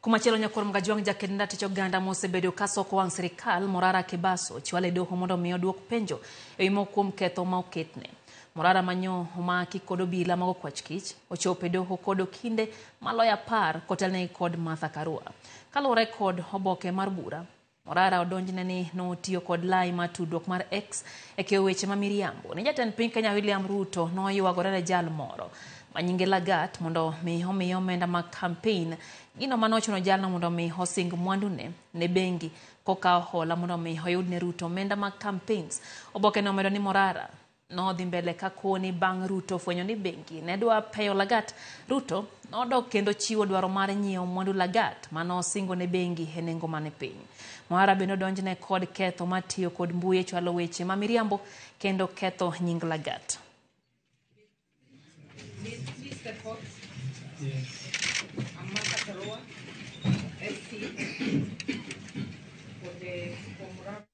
Kumachelo nyakor mgajuang Jakedne ratich oganda mosebedo kasoko wang sirikal Morara Kebaso chwale doho mondo miyo duok penjo imo kuom ketho ma oketne. Morara manyo omaki kod obila mag okwach kich ochopo e doho kod okinde maloyo 10 kotelne kod Martha Karua. Kaluwore kod oboke mar bura, Morara odonjne ni notiyo kod lai mar tudruok mar X e keyo weche ma miriambo. Ni jatend piny Kenya William Ruto noywagore ne jal moro manyinge Lagat mondo mi omiyo omenda mag campaign gino manochuno jalno mondo mi osing mwandu ne bengi kokawo hola mondo mi oyud ne Ruto omenda mag campaigns. Oboke no omedo ni Morara nodhi mbele ka koni bang' Ruto fwenyo ni bengi ne dwa peyo Lagat. Ruto nodok kendo chiwo dwaro mar nyiewo mwandu Lagat manosingo ne bengi e nengo mane piny. Morara bende odonjne kod ketho matiyo kod mbui e chwalo weche ma miriambo kendo ketho nying Lagat. Yes. Martha Karua, SC, for Morara